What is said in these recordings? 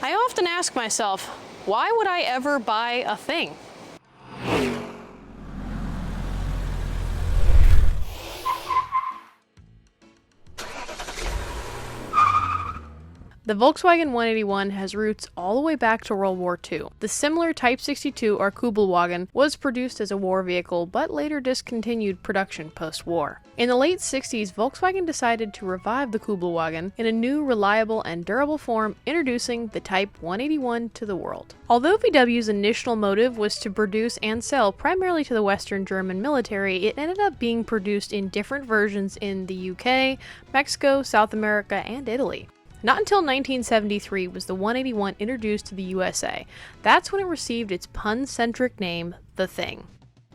I often ask myself, why would I ever buy a thing? The Volkswagen 181 has roots all the way back to World War II. The similar Type 62 or Kübelwagen was produced as a war vehicle, but later discontinued production post-war. In the late 60s, Volkswagen decided to revive the Kübelwagen in a new, reliable, and durable form, introducing the Type 181 to the world. Although VW's initial motive was to produce and sell primarily to the Western German military, it ended up being produced in different versions in the UK, Mexico, South America, and Italy. Not until 1973 was the 181 introduced to the USA. That's when it received its pun-centric name, The Thing.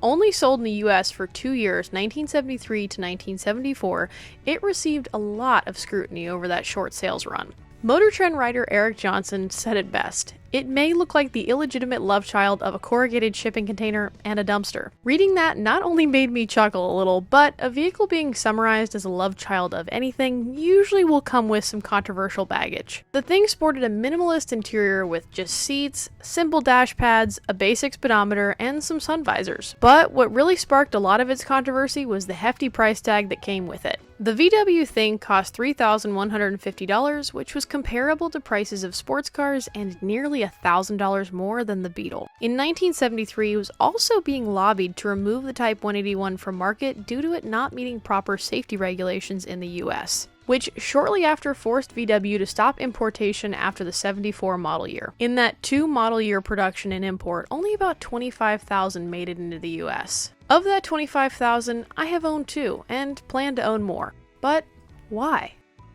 Only sold in the US for 2 years, 1973 to 1974, it received a lot of scrutiny over that short sales run. Motor Trend writer Eric Johnson said it best: "It may look like the illegitimate love child of a corrugated shipping container and a dumpster." Reading that not only made me chuckle a little, but a vehicle being summarized as a love child of anything usually will come with some controversial baggage. The Thing sported a minimalist interior with just seats, simple dash pads, a basic speedometer, and some sun visors. But what really sparked a lot of its controversy was the hefty price tag that came with it. The VW Thing cost $3,150, which was comparable to prices of sports cars and nearly $1,000 more than the Beetle. In 1973, it was also being lobbied to remove the Type 181 from market due to it not meeting proper safety regulations in the US, which shortly after forced VW to stop importation after the 74 model year. In that 2 model year production and import, only about 25,000 made it into the US. Of that 25,000, I have owned 2, and plan to own more. But why?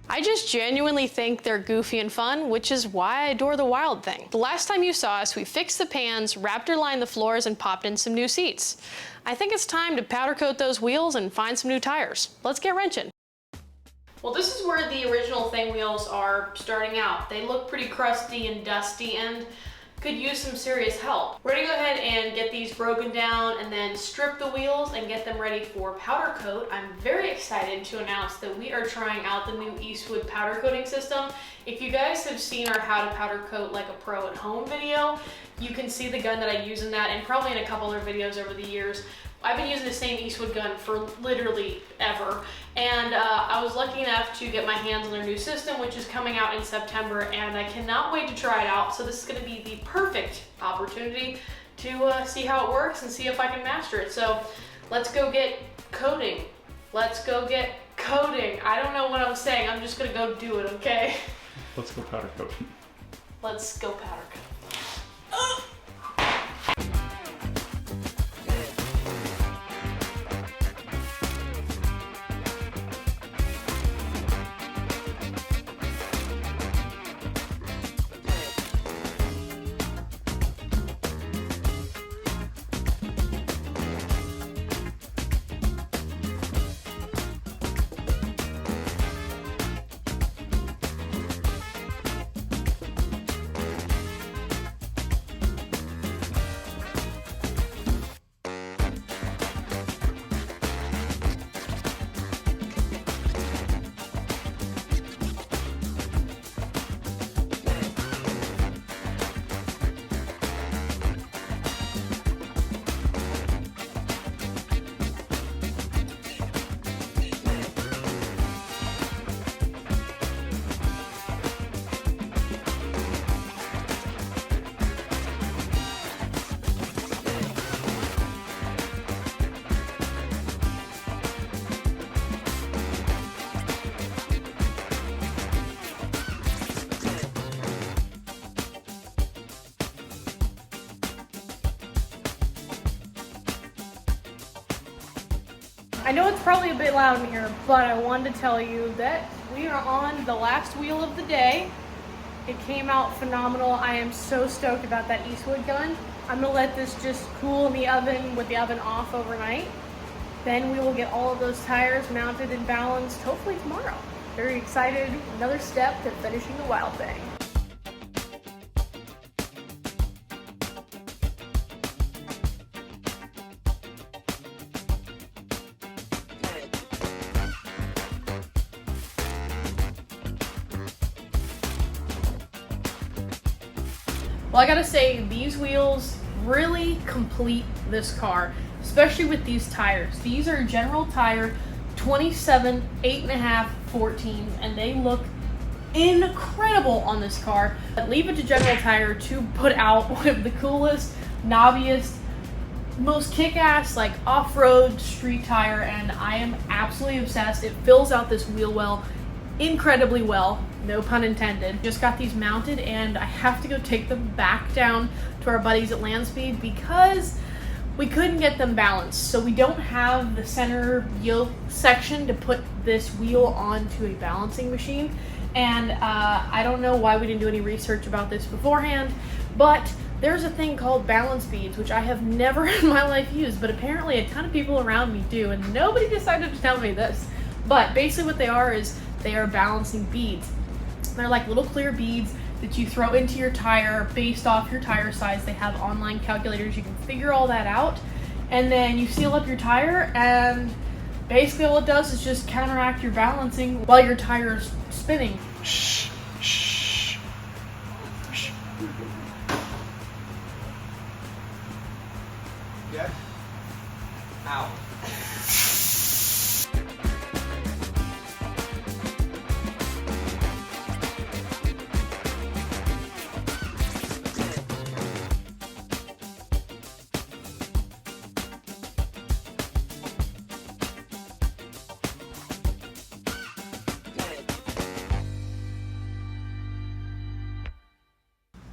I just genuinely think they're goofy and fun, which is why I adore the Wild Thing. The last time you saw us, we fixed the pans, Raptor lined the floors, and popped in some new seats. I think it's time to powder coat those wheels and find some new tires. Let's get wrenching. Well, this is where the original Thing wheels are starting out. They look pretty crusty and dusty and could use some serious help. We're gonna go ahead and get these broken down and then strip the wheels and get them ready for powder coat. I'm very excited to announce that we are trying out the new Eastwood powder coating system. If you guys have seen our How to Powder Coat Like a Pro at Home video, you can see the gun that I use in that, and probably in a couple other videos over the years. I've been using the same Eastwood gun for literally ever, and I was lucky enough to get my hands on their new system, which is coming out in September, and I cannot wait to try it out. So this is going to be the perfect opportunity to see how it works and see if I can master it. So let's go get coating. Let's go get coating. I don't know what I'm saying. I'm just going to go do it, okay? Let's go powder coat. Let's go powder coat. I know it's probably a bit loud in here, but I wanted to tell you that we are on the last wheel of the day. It came out phenomenal. I am so stoked about that Eastwood gun. I'm gonna let this just cool in the oven with the oven off overnight. Then we will get all of those tires mounted and balanced hopefully tomorrow. Very excited. Another step to finishing the Wild Thing. Well, I gotta say, these wheels really complete this car, especially with these tires. These are General Tire 27, 8.5, 14s, and they look incredible on this car. But leave it to General Tire to put out one of the coolest, knobbiest, most kick-ass like off-road street tire, and I am absolutely obsessed. It fills out this wheel well incredibly well, no pun intended. Just got these mounted and I have to go take them back down to our buddies at Landspeed because we couldn't get them balanced. So we don't have the center yoke section to put this wheel onto a balancing machine, and I don't know why we didn't do any research about this beforehand, but there's a thing called balance beads, which I have never in my life used, but apparently a ton of people around me do, and nobody decided to tell me this. But basically what they are is they are balancing beads. They're like little clear beads that you throw into your tire based off your tire size. They have online calculators. You can figure all that out, and then you seal up your tire, and basically all it does is just counteract your balancing while your tire is spinning. Yeah. Ow.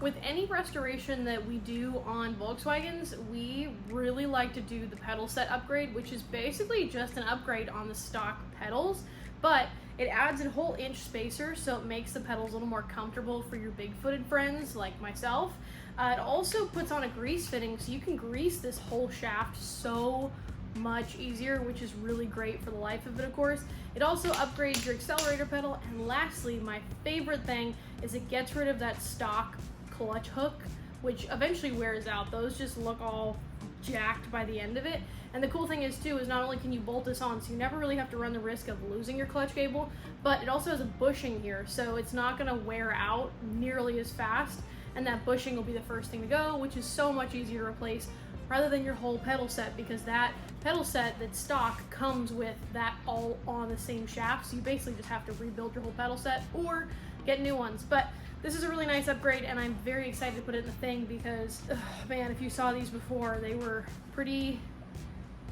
With any restoration that we do on Volkswagens, we really like to do the pedal set upgrade, which is basically just an upgrade on the stock pedals, but it adds a whole inch spacer, so it makes the pedals a little more comfortable for your big-footed friends like myself. It also puts on a grease fitting, so you can grease this whole shaft so much easier, which is really great for the life of it, of course. It also upgrades your accelerator pedal, and lastly, my favorite thing is it gets rid of that stock clutch hook, which eventually wears out. Those just look all jacked by the end of it. And the cool thing is too, is not only can you bolt this on, so you never really have to run the risk of losing your clutch cable, but it also has a bushing here, so it's not going to wear out nearly as fast, and that bushing will be the first thing to go, which is so much easier to replace rather than your whole pedal set, because that pedal set that's stock comes with that all on the same shaft, so you basically just have to rebuild your whole pedal set or get new ones. But this is a really nice upgrade, and I'm very excited to put it in the thing because, man, if you saw these before, they were pretty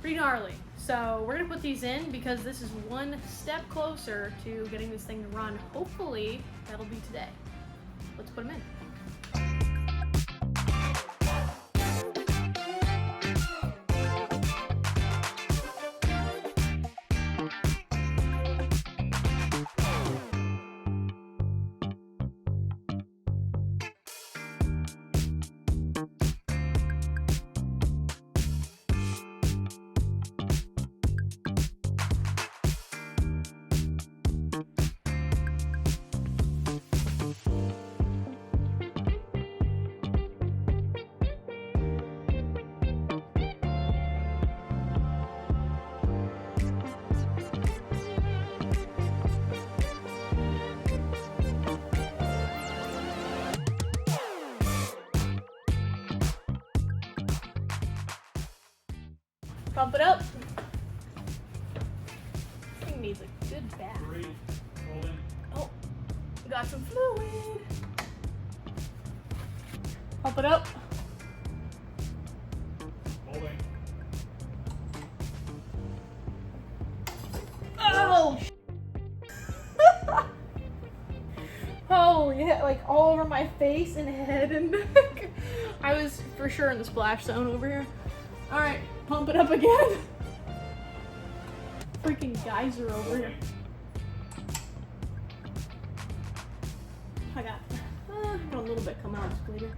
gnarly. So we're gonna put these in because this is one step closer to getting this thing to run. Hopefully that'll be today. Let's put them in. Pump it up. This thing needs a good bath. Oh, got some fluid. Pump it up. Holding. Oh! Holy heck, like all over my face and head and neck. I was for sure in the splash zone over here. Alright, pump it up again. Freaking geyser over here. I got a little bit come out later.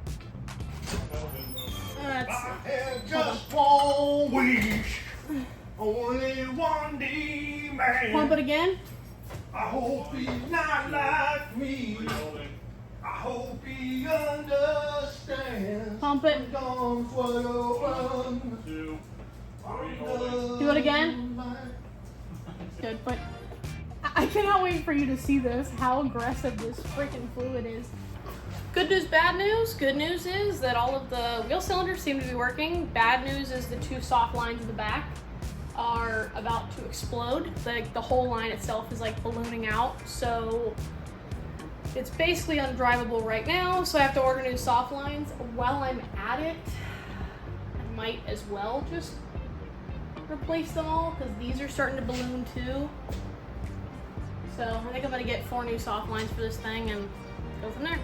I have just one wish, only one demand. Pump it again. I hope he's not like me. I hope he understands. Pump it. Do it again. Good, but I cannot wait for you to see this, how aggressive this freaking fluid is. Good news, bad news. Good news is that all of the wheel cylinders seem to be working. Bad news is the two soft lines in the back are about to explode. Like the whole line itself is like ballooning out, so it's basically undrivable right now, so I have to order new soft lines. While I'm at it, I might as well just replace them all because these are starting to balloon too. So I think I'm gonna get 4 new soft lines for this thing and go from there.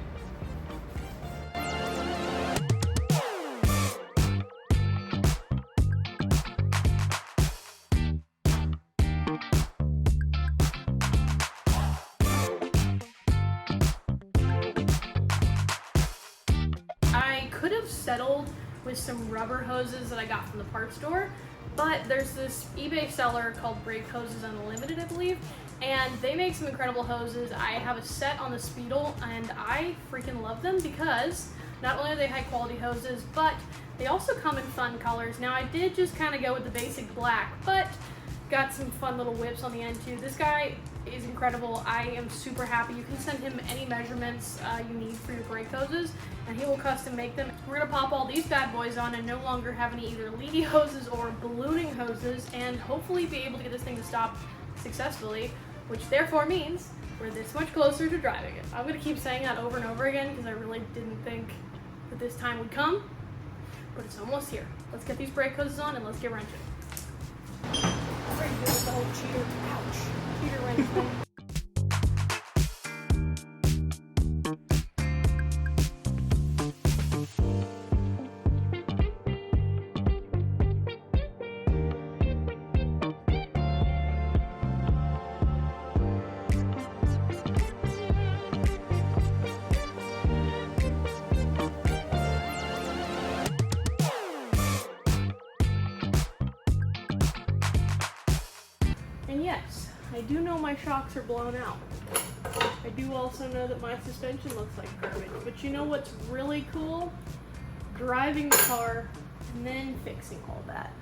I could have settled with some rubber hoses that I got from the parts store, but there's this eBay seller called Brake Hoses Unlimited, I believe, and they make some incredible hoses. I have a set on the Speedle, and I freaking love them because not only are they high quality hoses, but they also come in fun colors. Now I did just kind of go with the basic black, but got some fun little whips on the end too. This guy is incredible. I am super happy. You can send him any measurements you need for your brake hoses, and he will custom make them. We're gonna pop all these bad boys on and no longer have any either leady hoses or ballooning hoses, and hopefully be able to get this thing to stop successfully, which therefore means we're this much closer to driving it. I'm gonna keep saying that over and over again because I really didn't think that this time would come, but it's almost here. Let's get these brake hoses on and let's get wrenching. I'm ready to do the whole cheater wrench thing. And yes, I do know my shocks are blown out. I do also know that my suspension looks like garbage. But you know what's really cool? Driving the car and then fixing all that.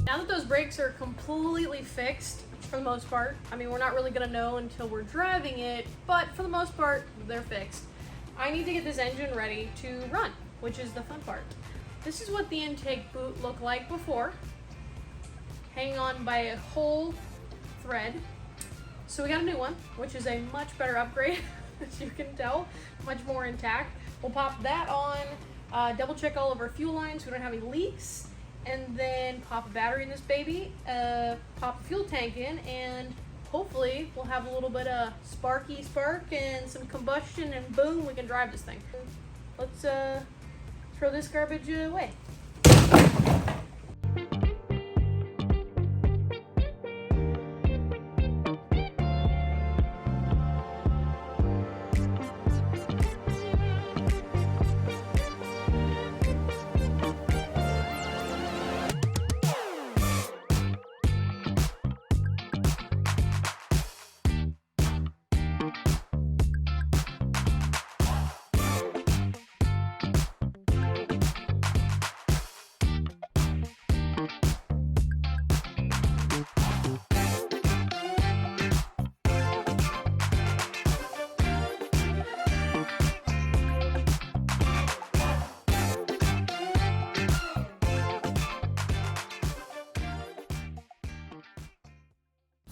Now that those brakes are completely fixed, for the most part, I mean, we're not really gonna know until we're driving it, but for the most part, they're fixed. I need to get this engine ready to run, which is the fun part. This is what the intake boot looked like before, hanging on by a whole thread. So we got a new one, which is a much better upgrade, as you can tell, much more intact. We'll pop that on, double check all of our fuel lines so we don't have any leaks, and then pop a battery in this baby, pop a fuel tank in, and hopefully we'll have a little bit of sparky spark and some combustion, and boom, we can drive this thing. Let's throw this garbage away.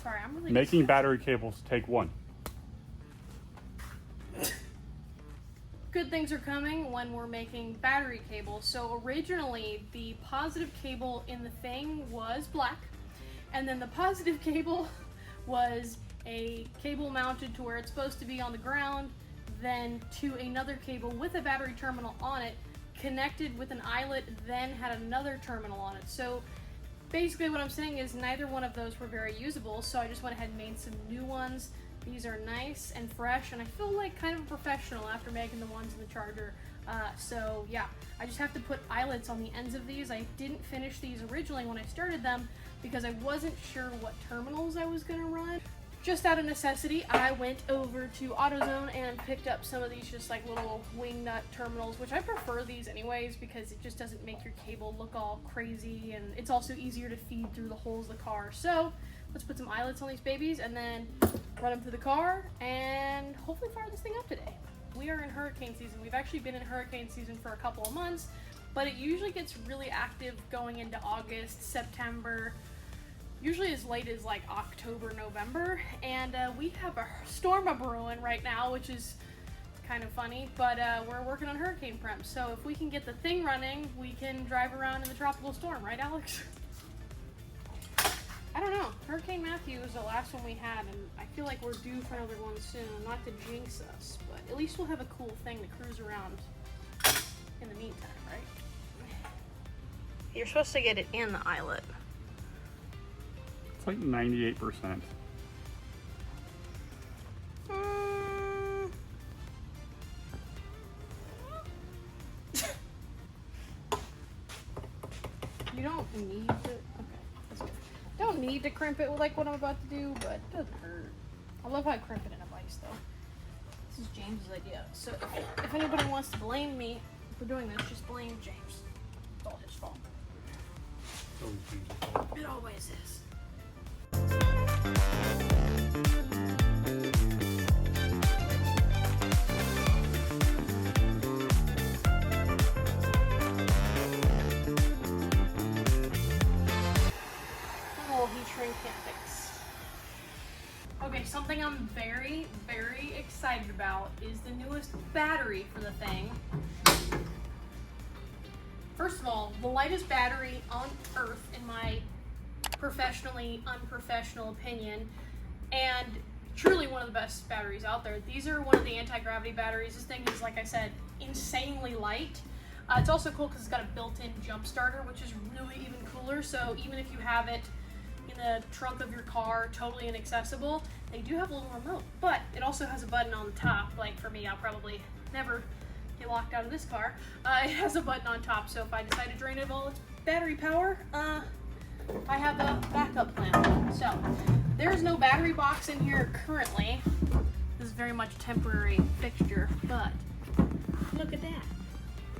Sorry, I'm really Making battery cables, take 1. Good things are coming when we're making battery cables. So originally the positive cable in the thing was black, and then the positive cable was a cable mounted to where it's supposed to be on the ground, then to another cable with a battery terminal on it, connected with an eyelet, then had another terminal on it. So basically what I'm saying is neither one of those were very usable, so I just went ahead and made some new ones. These are nice and fresh, and I feel like kind of a professional after making the ones in the Charger. So yeah, I just have to put eyelets on the ends of these. I didn't finish these originally when I started them because I wasn't sure what terminals I was gonna run. just out of necessity, I went over to AutoZone and picked up some of these just like little wing nut terminals, which I prefer these anyways because it just doesn't make your cable look all crazy, and it's also easier to feed through the holes of the car. So let's put some eyelets on these babies and then run them through the car and hopefully fire this thing up today. We are in hurricane season. We've actually been in hurricane season for a couple of months, but it usually gets really active going into August, September, usually as late as like October, November, and we have a storm a-brewing right now, which is kind of funny, but we're working on hurricane prep, so if we can get the thing running, we can drive around in the tropical storm, right, Alex? I don't know. Hurricane Matthew was the last one we had, and I feel like we're due for another one soon. Not to jinx us, but at least we'll have a cool thing to cruise around in the meantime, right? You're supposed to get it in the eyelet. It's like 98%. You don't need to. Okay, that's good. Don't need to crimp it like what I'm about to do, but it doesn't hurt. I love how I crimp it in a vise, though. This is James's idea. So if anybody wants to blame me for doing this, just blame James. It's all his fault. It always is. Okay, something I'm very, very excited about is the newest battery for the thing. First of all, the lightest battery on earth in my professionally unprofessional opinion, and truly one of the best batteries out there. These are one of the anti-gravity batteries. This thing is, like I said, insanely light. It's also cool because it's got a built-in jump starter, which is really even cooler. So even if you have it in the trunk of your car, totally inaccessible, they do have a little remote, but it also has a button on the top. Like for me, I'll probably never get locked out of this car. It has a button on top, so if I decide to drain it of all its battery power, I have a backup plan. So there's no battery box in here currently. This is very much a temporary fixture, but look at that.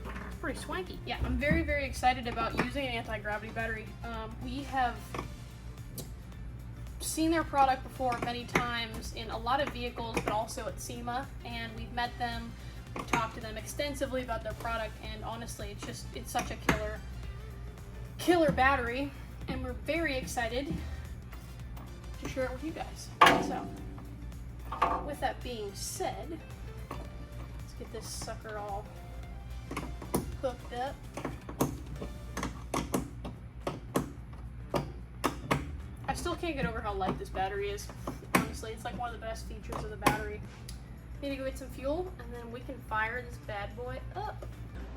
It's pretty swanky. Yeah, I'm very, very excited about using an anti-gravity battery. We have seen their product before many times in a lot of vehicles, but also at SEMA, and we've met them, we've talked to them extensively about their product, and honestly, it's such a killer battery, and we're very excited to share it with you guys. So, with that being said, let's get this sucker all hooked up. I still can't get over how light this battery is. Honestly, it's like one of the best features of the battery. Need to go get some fuel, and then we can fire this bad boy up.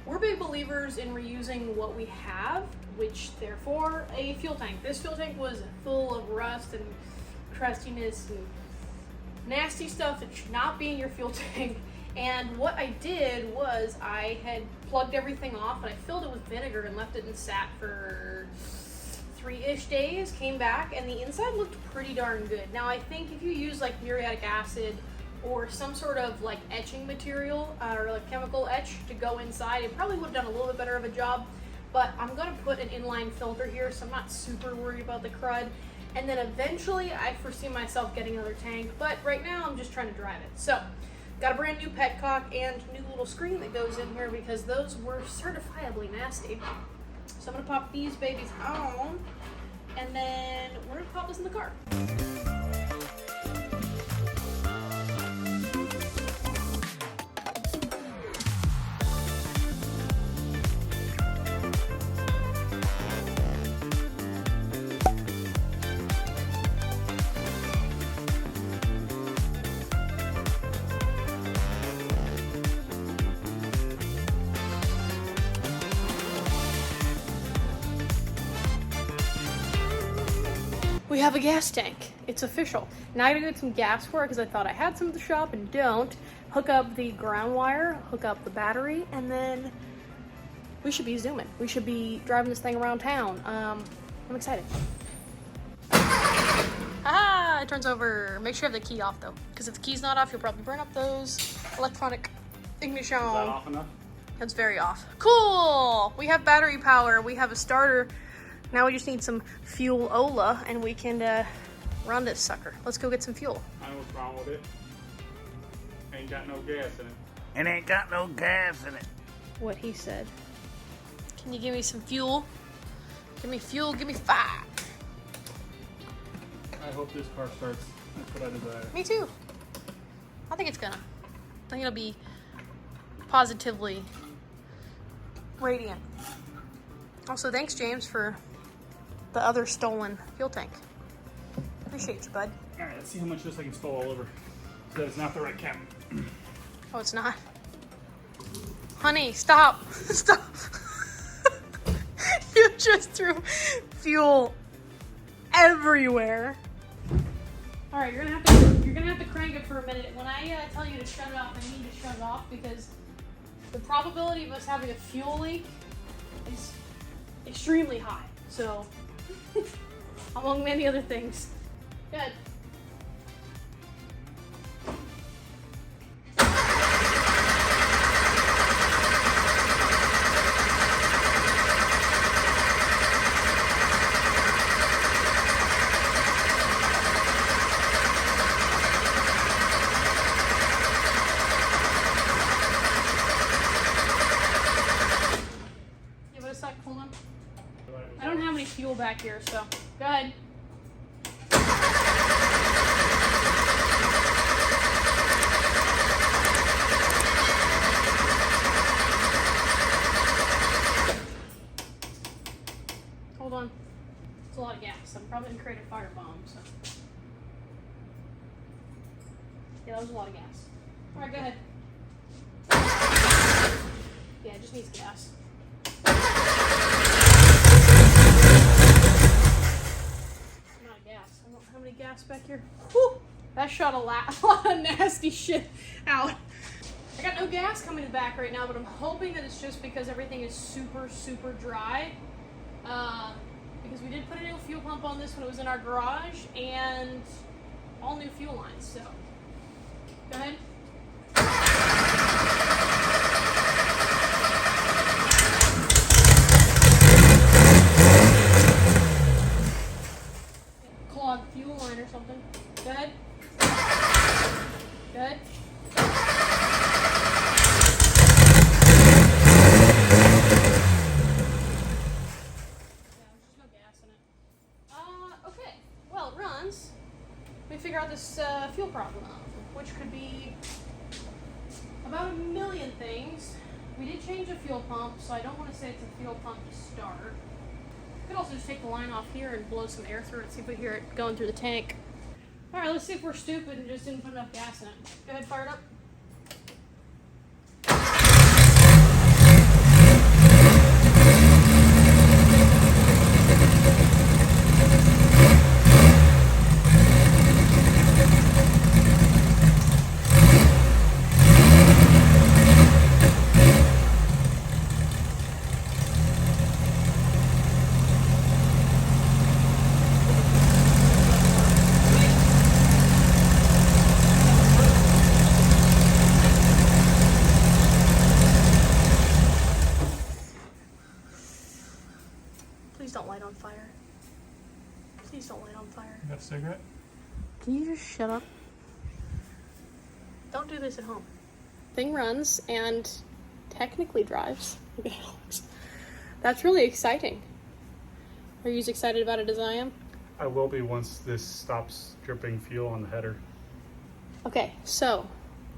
We're big believers in reusing what we have, which therefore a fuel tank. This fuel tank was full of rust and crustiness and nasty stuff that should not be in your fuel tank. And what I did was I had plugged everything off and I filled it with vinegar and left it and sat for 3-ish days, came back, and the inside looked pretty darn good. Now I think if you use like muriatic acid or some sort of like etching material or like chemical etch to go inside, it probably would have done a little bit better of a job, but I'm gonna put an inline filter here, so I'm not super worried about the crud. And then eventually I foresee myself getting another tank, but right now I'm just trying to drive it. So got a brand new petcock and new little screen that goes in here because those were certifiably nasty. So I'm gonna pop these babies on, and then we're gonna pop this in the car. We have a gas tank. It's official. Now I gotta get some gas for it because I thought I had some at the shop and don't. Hook up the ground wire, hook up the battery, and then we should be zooming. We should be driving this thing around town. I'm excited. Haha! it turns over. Make sure you have the key off though, because if the key's not off, you'll probably burn up those electronic ignition. Is that off enough? That's very off. Cool! We have battery power, we have a starter. Now we just need some fuel-ola and we can run this sucker. Let's go get some fuel. I know what's wrong with it. Ain't got no gas in it. It ain't got no gas in it. What he said. Can you give me some fuel? Give me fuel, give me fire. I hope this car starts. That's what I desire. Me too. I think it's gonna. I think it'll be positively radiant. Also, thanks, James, for the other stolen fuel tank. Appreciate you, bud. All right, let's see how much this I can spill all over. So that it's not the right cap. Oh, it's not. Honey, stop. Stop. You just threw fuel everywhere. All right, you're gonna have to crank it for a minute. When I tell you to shut it off, I mean to shut it off because the probability of us having a fuel leak is extremely high. So, among many other things. Good. Give it a sec, hold on. I don't have any fuel back here, so go ahead. Hold on. It's a lot of gas. I'm probably gonna create a firebomb, so. Yeah, that was a lot of gas. Alright, go ahead. Yeah, it just needs gas. Not gas. I don't have any gas back here. Whew! That shot a lot of nasty shit out. I got no gas coming in the back right now, but I'm hoping that it's just because everything is super, super dry. Because we did put a new fuel pump on this when it was in our garage, and all new fuel lines, so. Go ahead. Clogged fuel line or something. Go ahead. Good. Okay, well, it runs. We figure out this fuel problem, which could be about a million things. We did change the fuel pump, so I don't want to say it's a fuel pump to start. Could also just take the line off here and blow some air through it, see if we hear it going through the tank. All right, let's see if we're stupid and just didn't put enough gas in it. Go ahead, fire it up. Please don't light on fire. Please don't light on fire. You got a cigarette? Can you just shut up? Don't do this at home. Thing runs and technically drives. That's really exciting. Are you as excited about it as I am? I will be once this stops dripping fuel on the header. Okay, so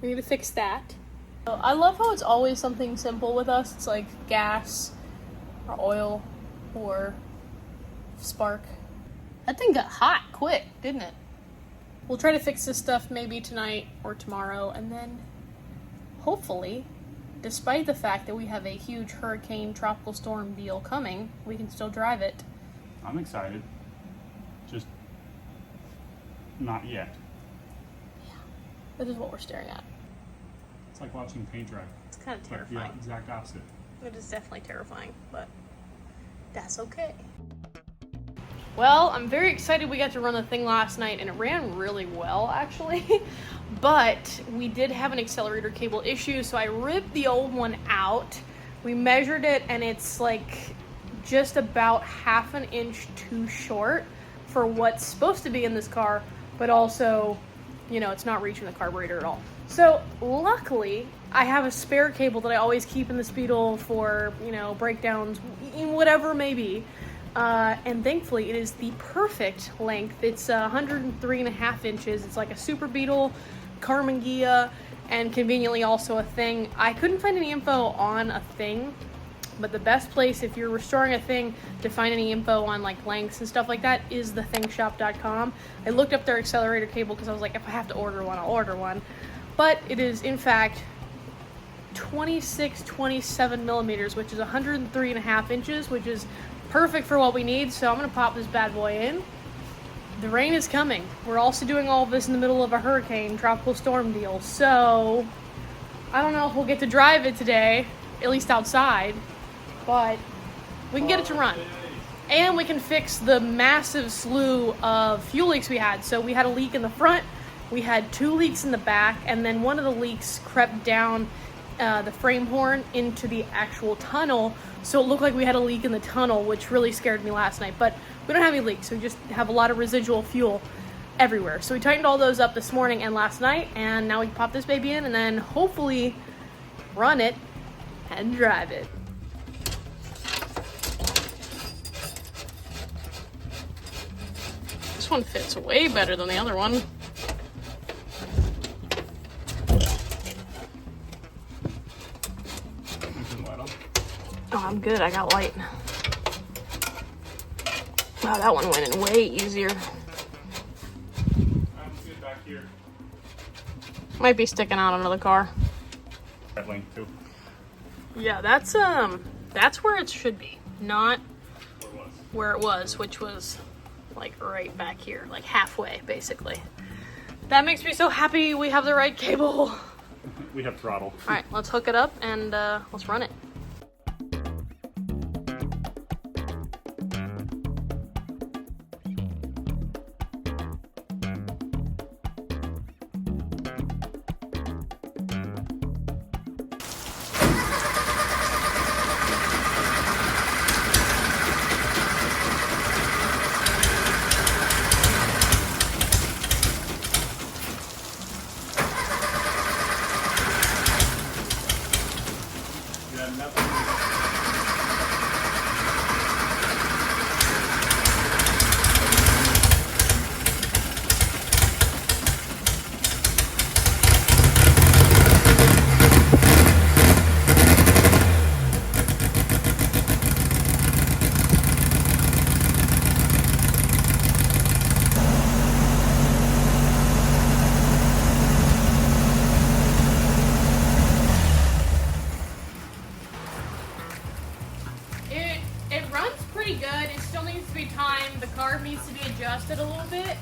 we need to fix that. I love how it's always something simple with us. It's like gas or oil or spark. That thing got hot quick, didn't it? We'll try to fix this stuff maybe tonight or tomorrow, and then hopefully, despite the fact that we have a huge hurricane tropical storm deal coming, we can still drive it. I'm excited. Just not yet. This is what we're staring at. It's like watching paint dry. It's kind of Like terrifying. the exact opposite. It is definitely terrifying, but that's okay. Well, I'm very excited we got to run the thing last night, and it ran really well, actually. But we did have an accelerator cable issue, so I ripped the old one out. We measured it, and it's like just about half an inch too short for what's supposed to be in this car, but also, you know, it's not reaching the carburetor at all. So luckily, I have a spare cable that I always keep in the Speedle for, you know, breakdowns, whatever it may be. And thankfully it is the perfect length. It's 103.5 inches. It's like a Super Beetle, Karmann Ghia, and conveniently also a Thing. I couldn't find any info on a Thing, but the best place if you're restoring a Thing to find any info on like lengths and stuff like that is thethingshop.com. I looked up their accelerator cable because I was like, if I have to order one, I'll order one. But it is in fact 27 millimeters, which is 103.5 inches, which is perfect for what we need. So I'm gonna pop this bad boy in. The rain is coming. We're also doing all of this in the middle of a hurricane, tropical storm deal. So I don't know if we'll get to drive it today, at least outside, but we can get it to run. And we can fix the massive slew of fuel leaks we had. So we had a leak in the front, we had 2 leaks in the back, and then one of the leaks crept down the frame horn into the actual tunnel, so it looked like we had a leak in the tunnel, which really scared me last night. But we don't have any leaks, so we just have a lot of residual fuel everywhere. So we tightened all those up this morning and last night, and now we can pop this baby in and then hopefully run it and drive it. This one fits way better than the other one. Oh, I'm good. I got light. Wow, that one went in way easier. I'm good back here. Might be sticking out under the car. That length too. Yeah, that's where it should be, not where it was, which was like right back here, like halfway, basically. That makes me so happy we have the right cable. We have throttle. All right, let's hook it up and let's run it. The carb needs to be adjusted a little bit,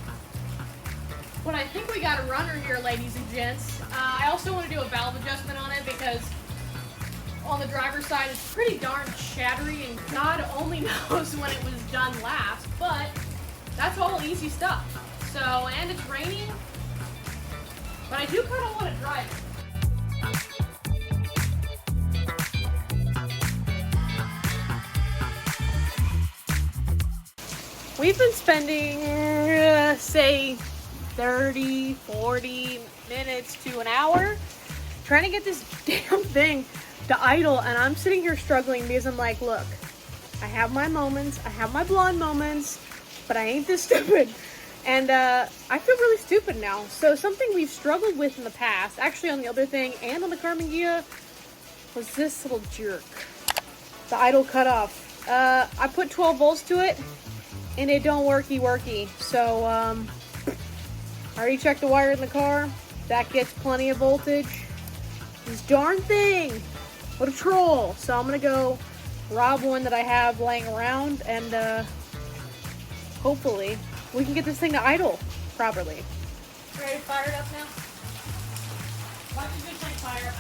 but I think we got a runner here, ladies and gents. I also want to do a valve adjustment on it because on the driver's side it's pretty darn shattery, and God only knows when it was done last, but that's all easy stuff. So, and it's raining, but I do kind of want to drive it. We've been spending, say, 30, 40 minutes to an hour trying to get this damn thing to idle, and I'm sitting here struggling because I'm like, look, I have my moments, I have my blonde moments, but I ain't this stupid. And I feel really stupid now. So something we've struggled with in the past, actually on the other thing and on the Karmann Ghia, was this little jerk, the idle cutoff. I put 12 volts to it, and it don't worky. So, I already checked the wire in the car. That gets plenty of voltage. This darn thing, what a troll. So I'm gonna go rob one that I have laying around, and hopefully we can get this thing to idle properly. Ready to fire it up now? Why don't you just like fire up?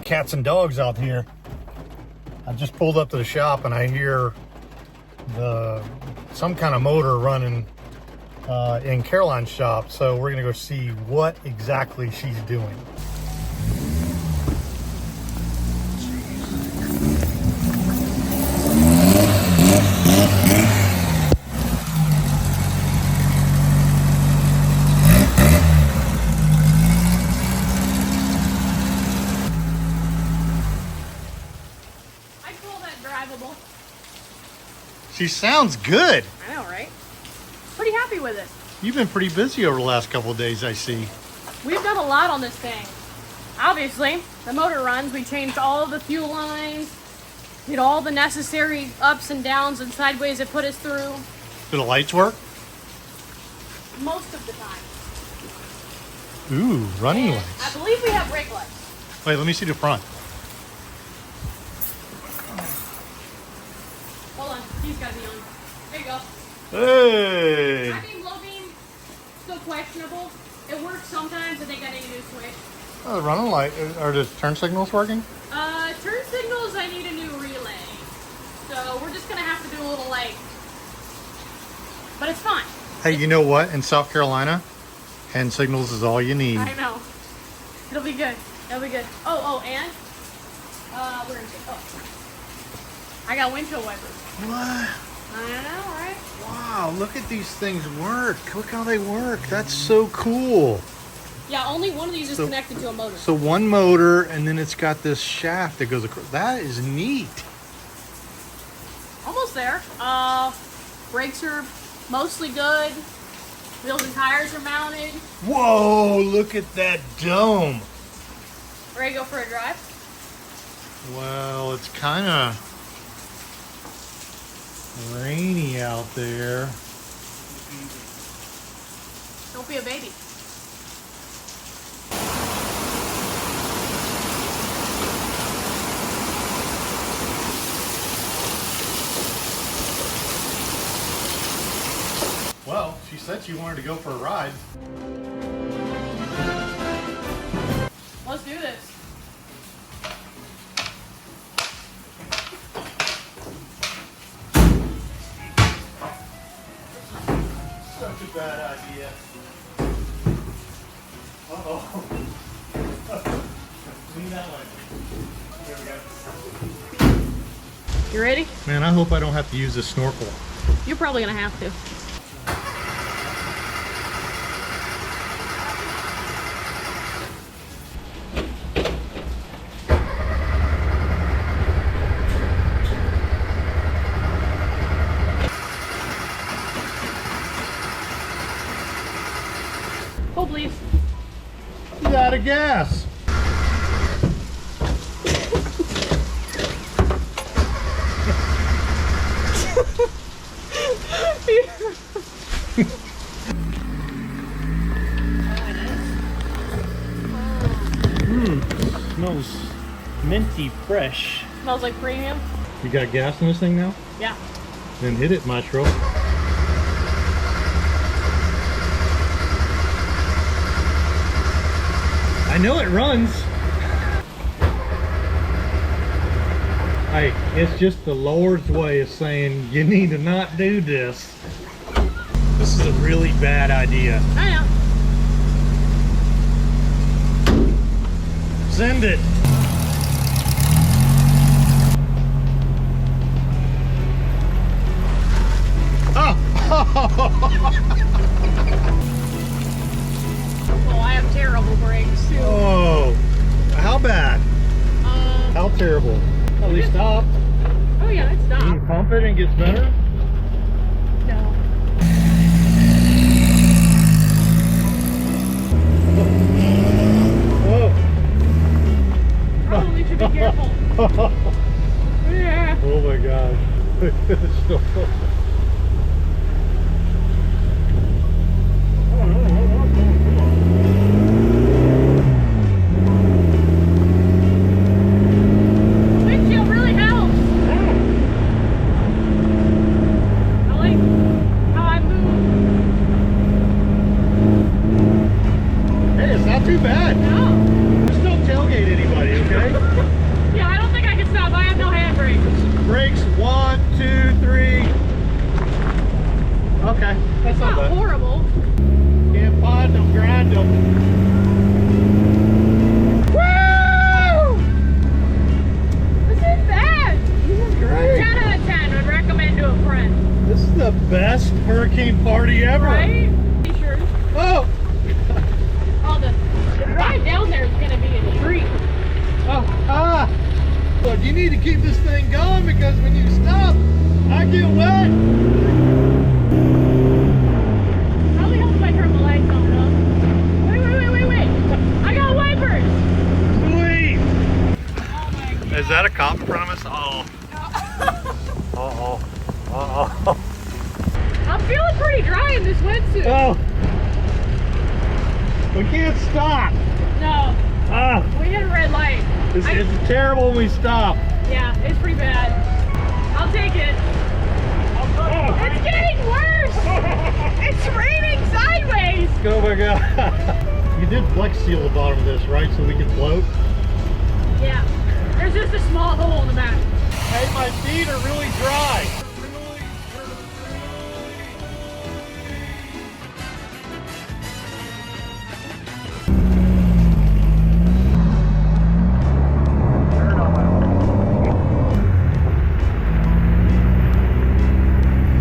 cats and dogs out here. I just pulled up to the shop and I hear some kind of motor running in Caroline's shop. So we're gonna go see what exactly she's doing. She sounds good. I know, right? Pretty happy with it. You've been pretty busy over the last couple of days, I see. We've done a lot on this thing. Obviously, the motor runs. We changed all of the fuel lines, did all the necessary ups and downs and sideways it put us through. Do the lights work? Most of the time. Ooh, running And lights. I believe we have brake lights. Wait, let me see the front. Hold on, he's got to be on. There you go. Hey! I think low beam, still questionable. It works sometimes. I think I need a new switch. Oh, the running light. Are the turn signals working? Turn signals, I need a new relay. So we're just going to have to do a little like, but it's fine. Hey, you know what? In South Carolina, hand signals is all you need. I know. It'll be good. It'll be good. And where is it? Oh, I got windshield wipers. What? I know, right? Wow, look at these things work. Look how they work. That's so cool. Yeah, only one of these is So- connected to a motor. So one motor, and then it's got this shaft that goes across. That is neat. Almost there. Brakes are mostly good. Wheels and tires are mounted. Whoa, look at that dome. Ready to go for a drive? Well, it's kind of rainy out there. Don't be a baby. Well, she said she wanted to go for a ride. Let's do this. Such a bad idea. Uh-oh. Lean that way. There we go. You ready? Man, I hope I don't have to use this snorkel. You're probably gonna have to. Oh, please. He's out of gas. Smells minty fresh. Smells like premium. You got gas in this thing now? Yeah. Then hit it, maestro. I know it runs. Hey, it's just the Lord's way of saying you need to not do this. This is a really bad idea. I know. Send it. Oh, I have terrible brakes too. Oh, how bad? How terrible? At least stop. Oh yeah, it You stopped. pump it and it gets better? No. Whoa. Probably should be careful. Yeah. Oh my gosh. Windshield really helps. I like how I move. Hey, it's not too bad. No. Just don't tailgate anybody, okay? the best hurricane party ever. Right? T-shirt. Oh! Oh, the drive down there is going to be a treat. Oh, Look, you need to keep this thing going because when you stop, I get wet. Probably helps if I turn the lights on, huh? Wait. I got wipers. Sweet. Oh my God. Is that a cop in front of us? Oh. I'm feeling pretty dry in this wetsuit. Oh. We can't stop. No, Ah. we hit a red light. It's terrible when we stop. Yeah, it's pretty bad. I'll take it. It's getting worse. It's raining sideways. Oh my God. You did flex seal the bottom of this, right? So we can float? Yeah, there's just a small hole in the back. Hey, my feet are really dry.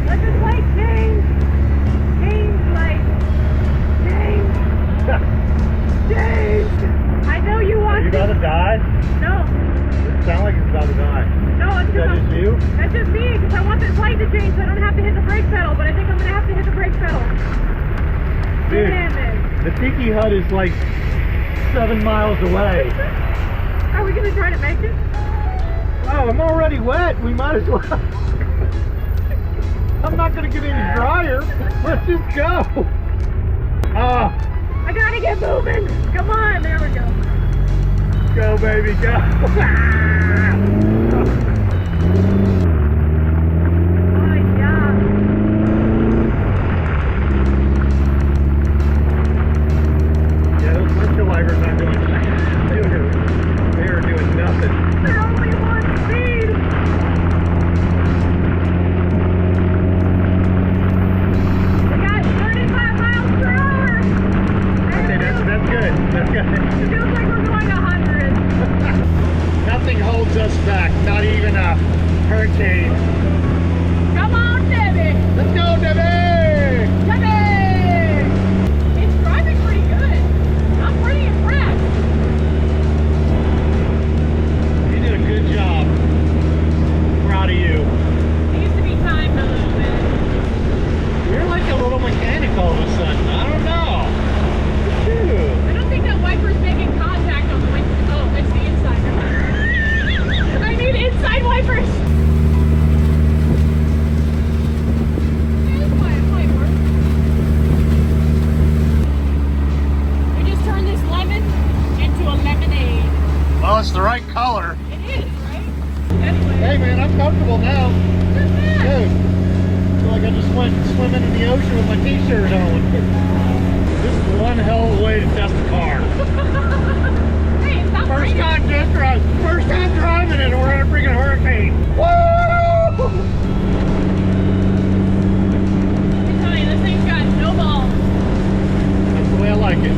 Let this light change. Change light. Change. I know you Are want you about to die? No, It sounds like it's about to die. no, it's Is that just you? That's just me, because I want this light to change so I don't have to hit the brake pedal, but I think I'm going to have to hit the brake pedal. Dude, Damn it. the tiki hut is like 7 miles away. Are we going to try to make it? Oh, I'm already wet. We might as well. I'm not going to get any drier. Let's just go. I got to get moving. Come on, there we go. Go, baby, go. Oh, yeah. Yeah, those windshield wipers aren't doing they are doing nothing. They're only one speed. We got 35 miles per hour. Okay, that's good. That's good. It feels like we're going 100. Nothing holds us back, not even a hurricane. Come on, Debbie. Let's go, Debbie! Debbie! It's driving pretty good. I'm pretty impressed. You did a good job. Proud of you. Needs to be timed a little bit. You're like a little mechanic all of a sudden. I don't know. Dude. I don't think that wiper's making contact on the way. Oh, it's the inside. I need inside wipers. That's why it might work. We just turned this lemon into a lemonade. Well, it's the right color. It is, right? Anyway. Hey, man, I'm comfortable now. Good man. Dude, I feel like I just went swimming in the ocean with my t-shirt on. This is one hell of a way to test a car. Hey, it's not First raining. time driving it, and we're in a freaking hurricane. Woo! Let me tell you, this thing's got no balls. That's the way I like it.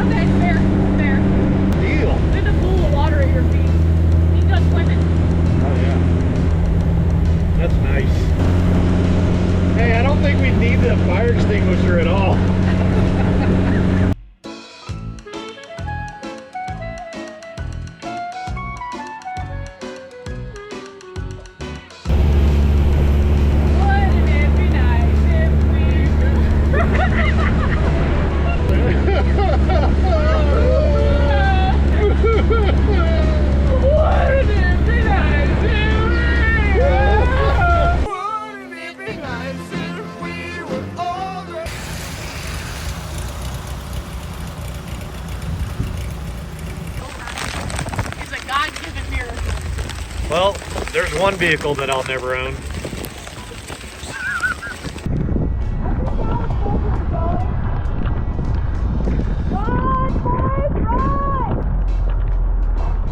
Okay, fair. Deal. There's a pool of water at your feet. He's done swimming. Oh, yeah. That's nice. Hey, I don't think we need the fire extinguisher at all. Wouldn't it be nice if we Wouldn't it be nice if we were all the It's a God-given miracle. Well, there's one vehicle that I'll never own.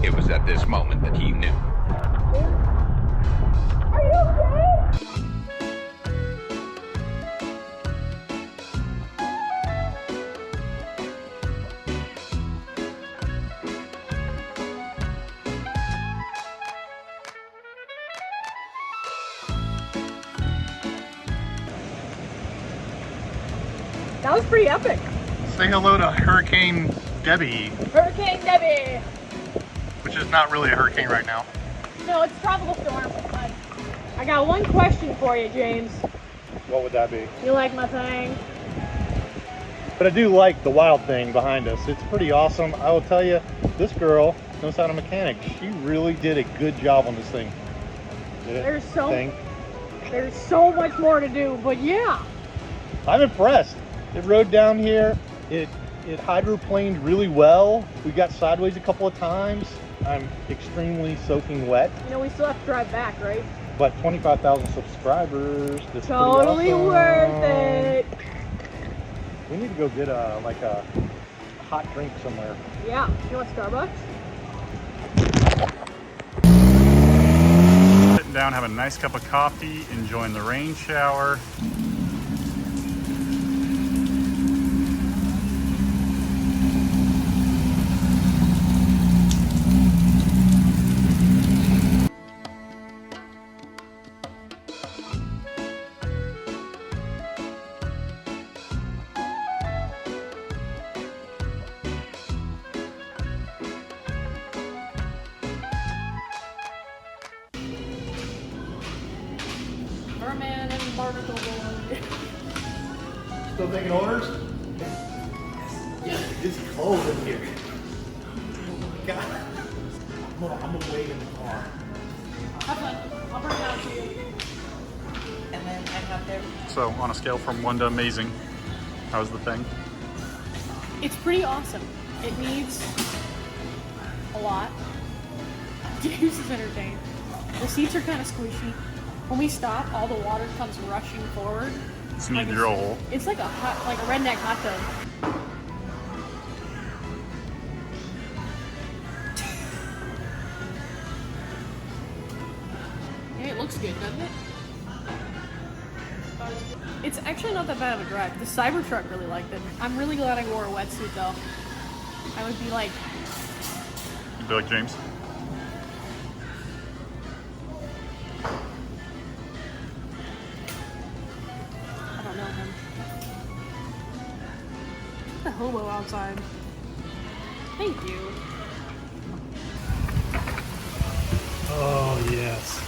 It was at this moment that he knew. Are you okay? That was pretty epic. Say hello to Hurricane Debbie, Hurricane Debbie. which is not really a hurricane right now. No, it's a tropical storm. But I got one question for you, James. What would that be? You like my thing? But I do like the wild thing behind us. It's pretty awesome. I will tell you, this girl knows how to mechanic. She really did a good job on this thing. There's so much more to do, but yeah. I'm impressed. It rode down here. It hydroplaned really well. We got sideways a couple of times. I'm extremely soaking wet. You know, we still have to drive back, right? But 25,000 subscribers. That's Totally pretty awesome. worth it. We need to go get a hot drink somewhere. Yeah. You want Starbucks? Sitting down, having a nice cup of coffee, enjoying the rain shower. Merman and Barnacle Boy. Still taking orders? It's cold in here. Oh my God. I'm gonna wait in the car. Have fun. I'll bring it out to you. And then I got there. So on a scale from 1 to amazing, how's the thing? It's pretty awesome. It needs a lot. James is entertained. The seats are kind of squishy. When we stop, all the water comes rushing forward. Just need to drill a hole. It's like a redneck hot tub. Yeah, it looks good, doesn't it? It's actually not that bad of a drive. The Cybertruck really liked it. I'm really glad I wore a wetsuit though. I would be like, You'd be like James. I don't know him. The hobo outside. Thank you. Oh yes.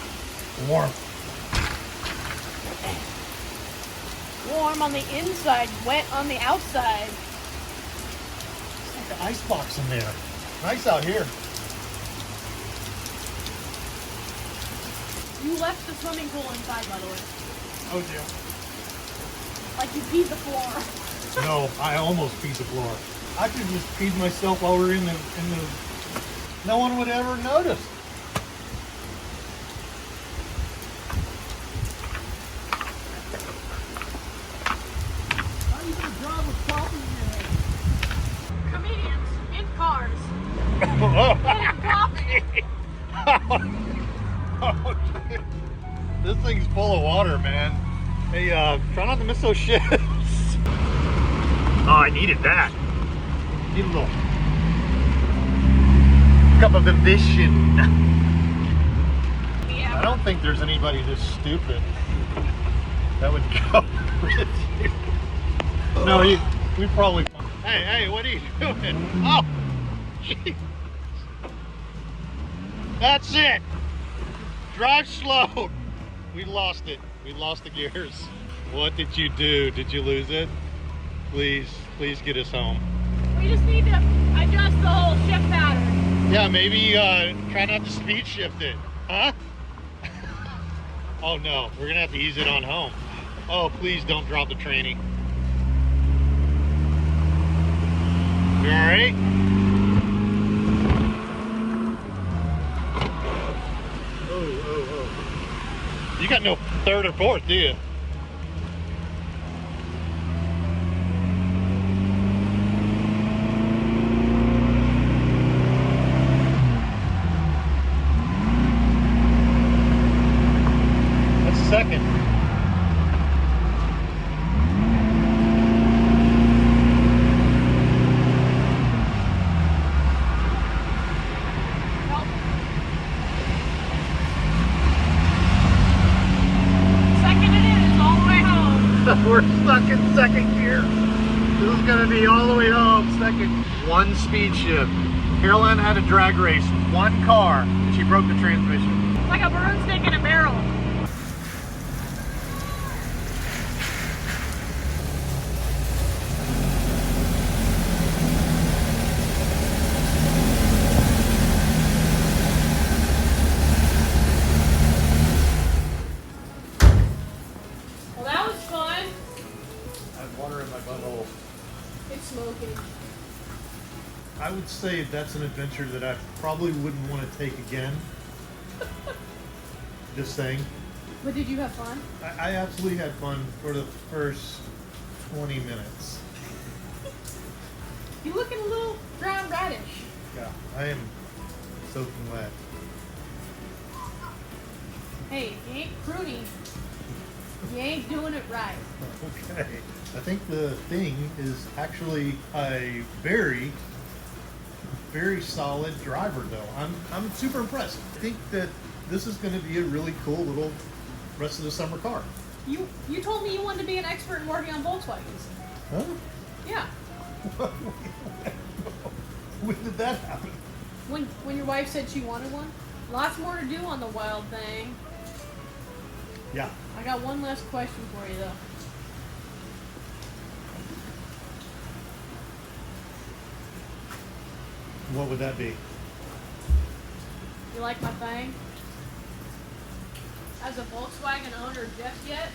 Warm. Warm on the inside, wet on the outside. It's like an icebox in there. Nice out here. You left the swimming pool inside, by the way. Oh yeah. Like you peed the floor. No, I almost peed the floor. I could just peed myself while we're in the. No one would ever notice. How you gonna drive with coffee in Comedians in cars. your head? Oh, this thing's full of water, man. Hey, try not to miss those shifts. Oh, I needed that. Need a little cup of ambition. Yeah. I don't think there's anybody this stupid that would go with you. No, we probably. Hey, what are you doing? Oh, jeez. That's it. Drive slow. We lost it. We lost the gears. What did you do? Did you lose it? Please get us home. We just need to adjust the whole shift pattern. Yeah, maybe try not to speed shift it. Huh? Oh no, we're gonna have to ease it on home. Oh, please don't drop the tranny. You alright? Oh. You got no third or fourth, do you? Second. Second it is, all the way home. We're stuck in second gear. This is gonna be all the way home, second. One speed shift. Caroline had a drag race, one car, and she broke the transmission. Like a broomstick in a barrel. Well, that was fun. I have water in my butthole. It's smoking. I would say that's an adventure that I probably wouldn't want to take again. Just saying. But did you have fun? I absolutely had fun for the first 20 minutes. You're looking a little brown radish. Yeah, I am soaking wet. Hey, you ain't pruny. You ain't doing it right. Okay. I think the thing is actually a very, very solid driver, though. I'm super impressed. I think that this is going to be a really cool little rest of the summer car. You told me you wanted to be an expert in working on Volkswagens. Huh? Yeah. When did that happen? When your wife said she wanted one. Lots more to do on the wild thing. Yeah. I got one last question for you though. What would that be? You like my thing? As a Volkswagen owner just yet,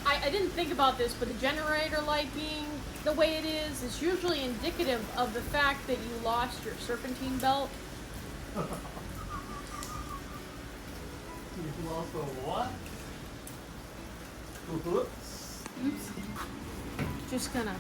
I didn't think about this, but the generator light being the way it is usually indicative of the fact that you lost your serpentine belt. You lost a what? Whoops. Oops. Just gonna